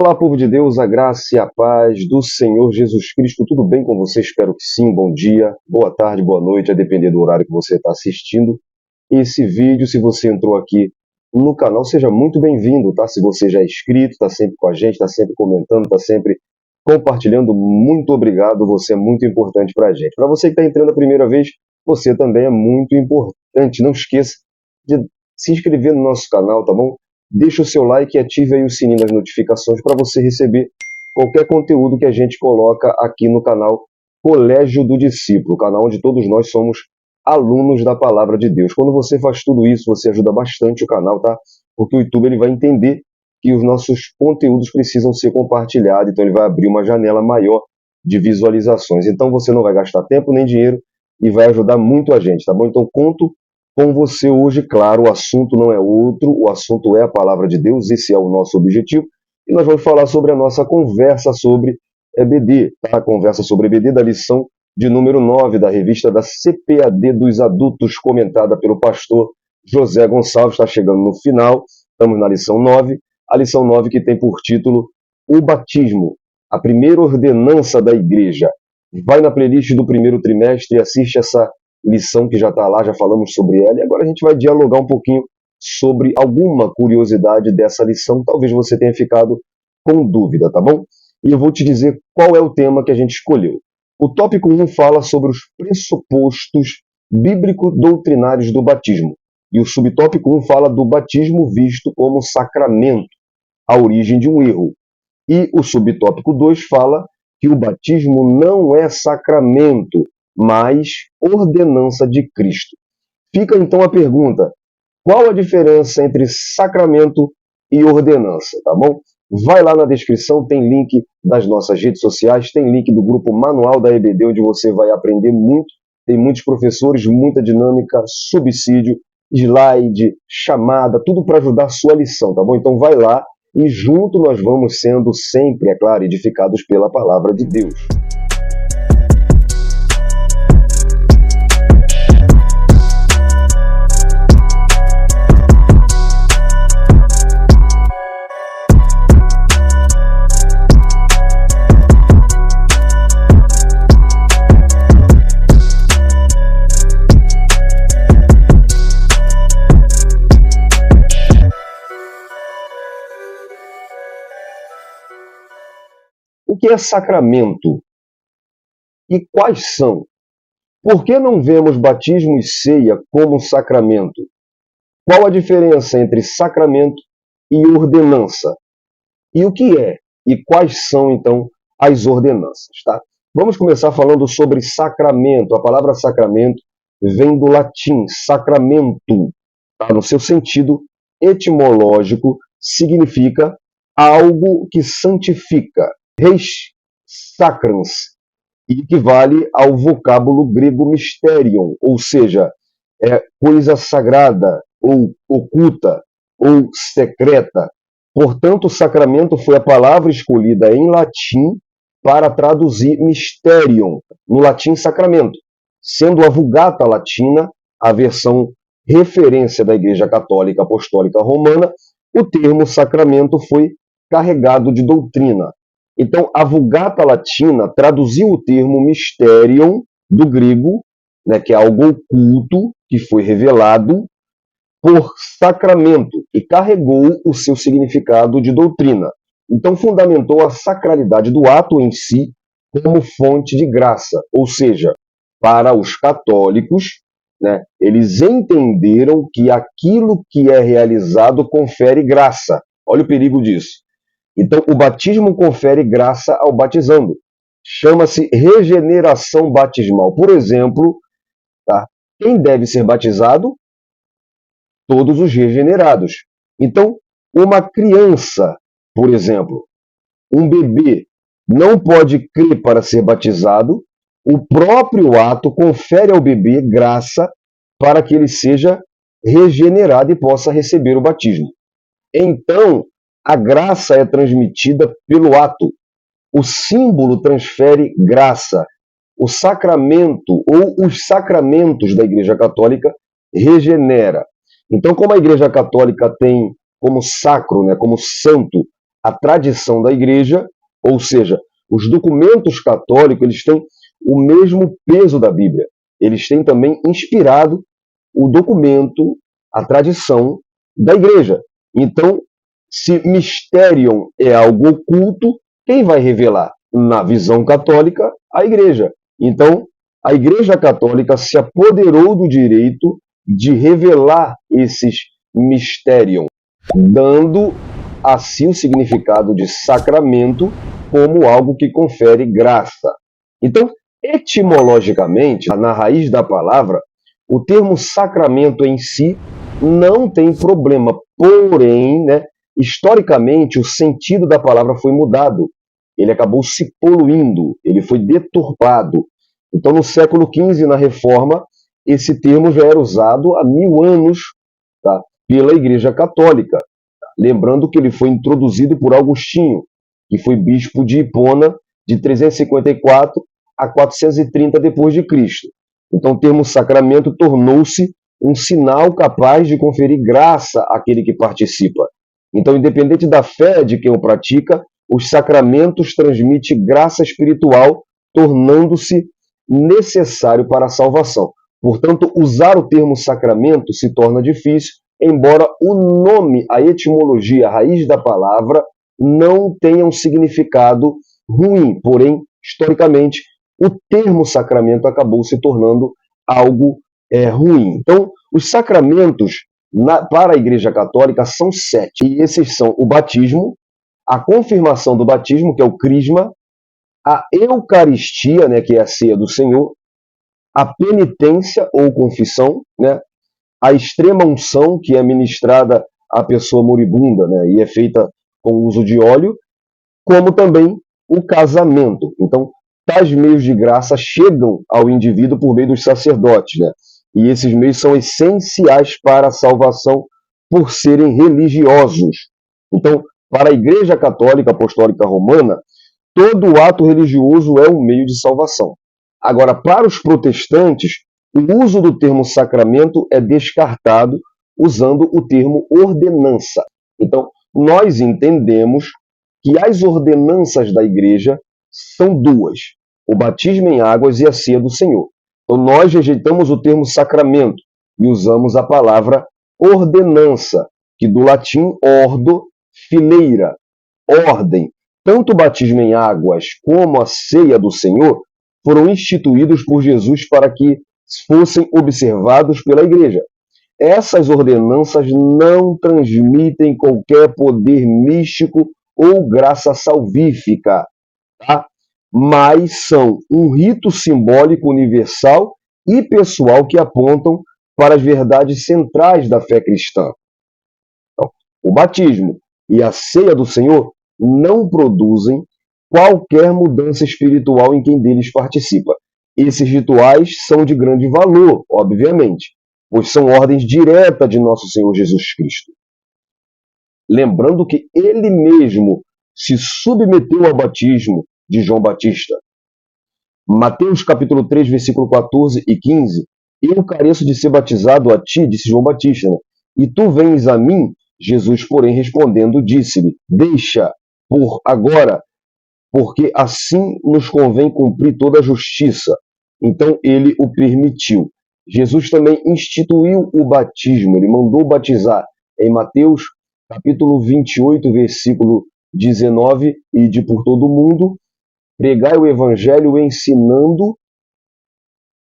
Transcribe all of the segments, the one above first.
Olá, povo de Deus, a graça e a paz do Senhor Jesus Cristo. Tudo bem com você? Espero que sim. Bom dia, boa tarde, boa noite, a depender do horário que você está assistindo esse vídeo. Se você entrou aqui no canal, seja muito bem-vindo, tá? Se você já é inscrito, está sempre com a gente, está sempre comentando, está sempre compartilhando, muito obrigado, você é muito importante para a gente. Para você que está entrando a primeira vez, você também é muito importante. Não esqueça de se inscrever no nosso canal, tá bom? Deixa o seu like e ative aí o sininho das notificações para você receber qualquer conteúdo que a gente coloca aqui no canal Colégio do Discípulo, canal onde todos nós somos alunos da Palavra de Deus. Quando você faz tudo isso, você ajuda bastante o canal, tá? Porque o YouTube ele vai entender que os nossos conteúdos precisam ser compartilhados, então ele vai abrir uma janela maior de visualizações. Então você não vai gastar tempo nem dinheiro e vai ajudar muito a gente, tá bom? Então conto com você hoje, claro, o assunto não é outro, o assunto é a Palavra de Deus, esse é o nosso objetivo, e nós vamos falar sobre a nossa conversa sobre EBD, tá? A conversa sobre EBD da lição de número 9 da revista da CPAD dos Adultos, comentada pelo pastor José Gonçalves, está chegando no final, estamos na lição 9, a lição 9 que tem por título O Batismo, a primeira ordenança da igreja. Vai na playlist do primeiro trimestre e assiste essa lição que já está lá, já falamos sobre ela, e agora a gente vai dialogar um pouquinho sobre alguma curiosidade dessa lição, talvez você tenha ficado com dúvida, tá bom? E eu vou te dizer qual é o tema que a gente escolheu. O tópico 1 fala sobre os pressupostos bíblico-doutrinários do batismo, e o subtópico 1 fala do batismo visto como sacramento, a origem de um erro. E o subtópico 2 fala que o batismo não é sacramento, mas ordenança de Cristo. Fica então a pergunta, qual a diferença entre sacramento e ordenança, tá bom? Vai lá na descrição, tem link das nossas redes sociais, tem link do grupo Manual da EBD, onde você vai aprender muito, tem muitos professores, muita dinâmica, subsídio, slide, chamada, tudo para ajudar a sua lição, tá bom? Então vai lá e junto nós vamos sendo sempre, é claro, edificados pela Palavra de Deus. O que é sacramento? E quais são? Por que não vemos batismo e ceia como sacramento? Qual a diferença entre sacramento e ordenança? E o que é? E quais são, então, as ordenanças? Tá? Vamos começar falando sobre sacramento. A palavra sacramento vem do latim sacramento. Tá? No seu sentido etimológico, significa algo que santifica. Res sacrans, e equivale ao vocábulo grego mysterion, ou seja, é coisa sagrada, ou oculta, ou secreta. Portanto, o sacramento foi a palavra escolhida em latim para traduzir mysterion, no latim sacramento, sendo a Vulgata Latina, a versão referência da Igreja Católica Apostólica Romana, o termo sacramento foi carregado de doutrina. Então, a Vulgata Latina traduziu o termo mysterion do grego, né, que é algo oculto, que foi revelado, por sacramento, e carregou o seu significado de doutrina. Então, fundamentou a sacralidade do ato em si como fonte de graça. Ou seja, para os católicos, né, eles entenderam que aquilo que é realizado confere graça. Olha o perigo disso. Então, o batismo confere graça ao batizando. Chama-se regeneração batismal. Por exemplo, tá? Quem deve ser batizado? Todos os regenerados. Então, uma criança, por exemplo, um bebê, não pode crer para ser batizado. O próprio ato confere ao bebê graça para que ele seja regenerado e possa receber o batismo. Então, a graça é transmitida pelo ato. O símbolo transfere graça. O sacramento ou os sacramentos da Igreja Católica regenera. Então, como a Igreja Católica tem como sacro, né, como santo, a tradição da igreja, ou seja, os documentos católicos, eles têm o mesmo peso da Bíblia. Eles têm também inspirado o documento, a tradição da igreja. Então, se Mysterion é algo oculto, quem vai revelar? Na visão católica, a igreja. Então, a Igreja Católica se apoderou do direito de revelar esses Mysterion, dando assim o significado de sacramento como algo que confere graça. Então, etimologicamente, na raiz da palavra, o termo sacramento em si não tem problema, porém, historicamente, o sentido da palavra foi mudado. Ele acabou se poluindo, ele foi deturpado. Então, no século XV, na Reforma, esse termo já era usado há 1000 anos, tá, pela Igreja Católica. Lembrando que ele foi introduzido por Agostinho, que foi bispo de Hipona de 354 a 430 depois de Cristo. Então, o termo sacramento tornou-se um sinal capaz de conferir graça àquele que participa. Então, independente da fé de quem o pratica, os sacramentos transmitem graça espiritual, tornando-se necessário para a salvação. Portanto, usar o termo sacramento se torna difícil, embora o nome, a etimologia, a raiz da palavra, não tenha um significado ruim. Porém, historicamente, o termo sacramento acabou se tornando algo ruim. Então, os sacramentos para a Igreja Católica são 7. E esses são o batismo, a confirmação do batismo, que é o crisma, a Eucaristia, que é a ceia do Senhor, a penitência ou confissão, a extrema unção, que é ministrada à pessoa moribunda, e é feita com o uso de óleo, como também o casamento. Então, tais meios de graça chegam ao indivíduo por meio dos sacerdotes, e esses meios são essenciais para a salvação por serem religiosos. Então, para a Igreja Católica Apostólica Romana, todo ato religioso é um meio de salvação. Agora, para os protestantes, o uso do termo sacramento é descartado usando o termo ordenança. Então, nós entendemos que as ordenanças da igreja são duas: o batismo em águas e a ceia do Senhor. Então, nós rejeitamos o termo sacramento e usamos a palavra ordenança, que do latim ordo, fileira, ordem. Tanto o batismo em águas como a ceia do Senhor foram instituídos por Jesus para que fossem observados pela igreja. Essas ordenanças não transmitem qualquer poder místico ou graça salvífica, tá? Mas são um rito simbólico universal e pessoal que apontam para as verdades centrais da fé cristã. Então, o batismo e a ceia do Senhor não produzem qualquer mudança espiritual em quem deles participa. Esses rituais são de grande valor, obviamente, pois são ordens diretas de nosso Senhor Jesus Cristo. Lembrando que ele mesmo se submeteu ao batismo de João Batista. Mateus capítulo 3, versículo 14 e 15. Eu careço de ser batizado a ti, disse João Batista, e tu vens a mim? Jesus, porém, respondendo, disse-lhe, deixa por agora, porque assim nos convém cumprir toda a justiça. Então ele o permitiu. Jesus também instituiu o batismo, ele mandou batizar em Mateus capítulo 28, versículo 19, e de por todo o mundo, pregai o evangelho ensinando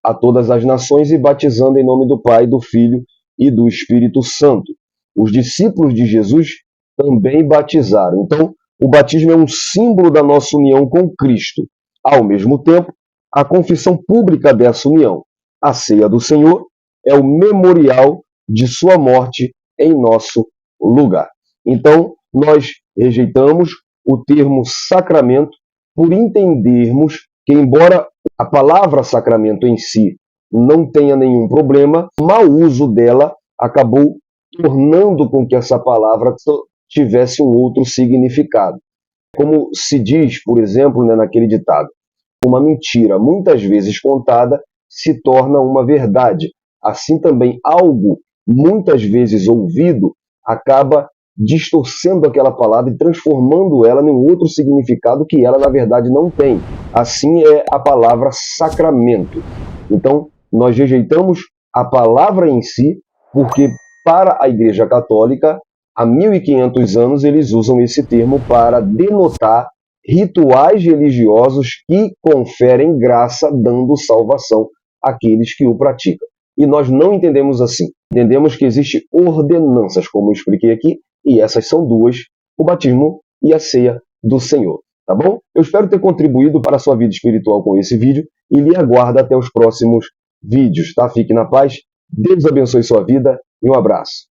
a todas as nações e batizando em nome do Pai, do Filho e do Espírito Santo. Os discípulos de Jesus também batizaram. Então, o batismo é um símbolo da nossa união com Cristo. Ao mesmo tempo, a confissão pública dessa união, a ceia do Senhor, é o memorial de sua morte em nosso lugar. Então, nós rejeitamos o termo sacramento por entendermos que, embora a palavra sacramento em si não tenha nenhum problema, o mau uso dela acabou tornando com que essa palavra tivesse um outro significado. Como se diz, por exemplo, naquele ditado, uma mentira muitas vezes contada se torna uma verdade. Assim também algo muitas vezes ouvido acaba distorcendo aquela palavra e transformando ela em um outro significado que ela, na verdade, não tem. Assim é a palavra sacramento. Então, nós rejeitamos a palavra em si, porque para a Igreja Católica, há 1500 anos, eles usam esse termo para denotar rituais religiosos que conferem graça, dando salvação àqueles que o praticam. E nós não entendemos assim. Entendemos que existem ordenanças, como eu expliquei aqui, e essas são duas: o batismo e a ceia do Senhor. Tá bom? Eu espero ter contribuído para a sua vida espiritual com esse vídeo e lhe aguardo até os próximos vídeos, tá? Fique na paz, Deus abençoe sua vida e um abraço.